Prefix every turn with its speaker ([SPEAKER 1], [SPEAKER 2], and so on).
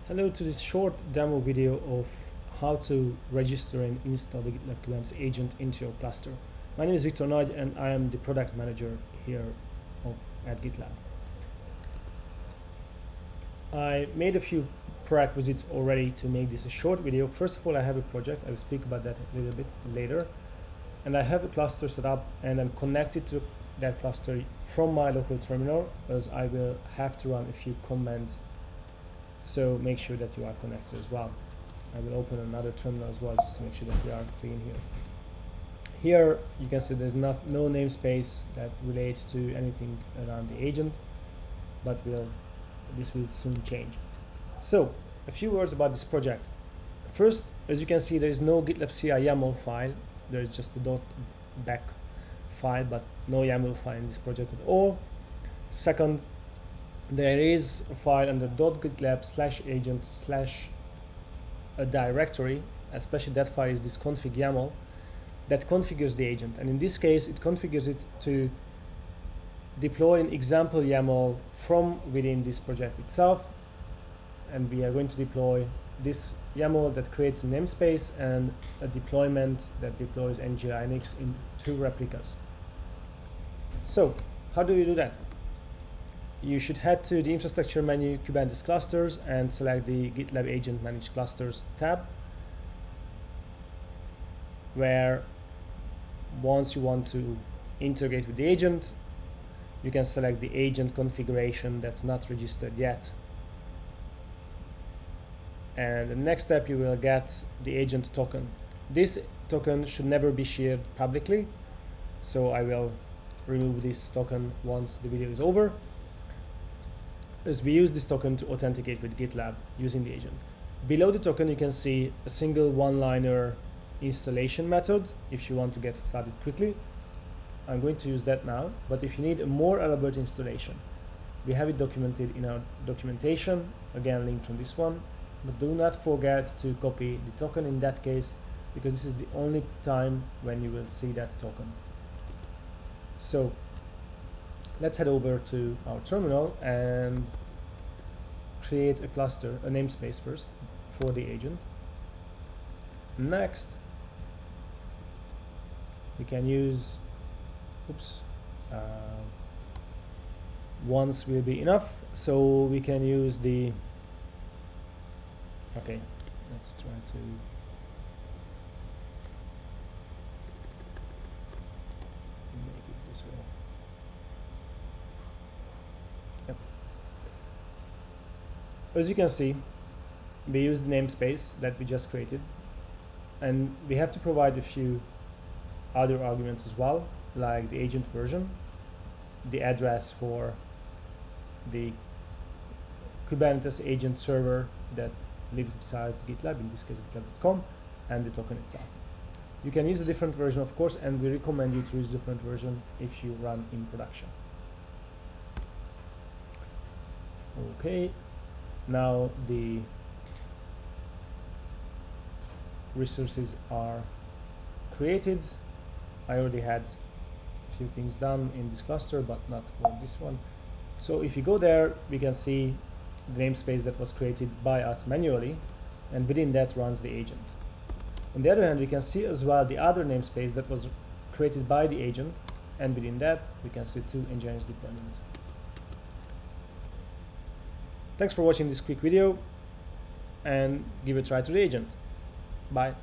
[SPEAKER 1] Hello to this short demo video of how to register and install the GitLab Kubernetes Agent into your cluster. My name is Victor Nagy and I am the product manager here at GitLab. I made a few prerequisites already to make this a short video. First of all, I have a project. I will speak about that a little bit later. And I have a cluster set up and I'm connected to that cluster from my local terminal, as I will have to run a few commands. So make sure that you are connected as well. I will open another terminal as well just to make sure that we are clean here. Here you can see there's no namespace that relates to anything around the agent, but this will soon change. So a few words about this project. First, as you can see, there is no GitLab CI YAML file. There is just the .back file, but no YAML file in this project at all. Second, there is a file under .gitlab/agent/ a directory, especially that file is this config YAML that configures the agent, and in this case it configures it to deploy an example YAML from within this project itself, and we are going to deploy this YAML that creates a namespace and a deployment that deploys ng-linux in 2 replicas. So how do you do that? You should head to the infrastructure menu, Kubernetes clusters, and select the GitLab Agent Manage Clusters tab, where once you want to integrate with the agent, you can select the agent configuration that's not registered yet. And the next step, you will get the agent token. This token should never be shared publicly, so I will remove this token once the video is over, as we use this token to authenticate with GitLab using the agent. Below the token you can see a single one-liner installation method if you want to get started quickly. I'm going to use that now, but if you need a more elaborate installation, we have it documented in our documentation, again linked from this one, but do not forget to copy the token in that case, because this is the only time when you will see that token. So let's head over to our terminal and create a cluster, a namespace first for the agent. Next, we can use, once will be enough, so we can use the, okay, let's try to make it this way. Yep. As you can see, we use the namespace that we just created, and we have to provide a few other arguments as well, like the agent version, the address for the Kubernetes agent server that lives besides GitLab, in this case gitlab.com, and the token itself. You can use a different version, of course, and we recommend you to use a different version if you run in production. Okay, now the resources are created. I already had a few things done in this cluster, but not for this one. So if you go there, we can see the namespace that was created by us manually, and within that runs the agent. On the other hand, we can see as well the other namespace that was created by the agent, and within that we can see 2 ng-linux deployments. Thanks for watching this quick video, and give a try to the agent. Bye.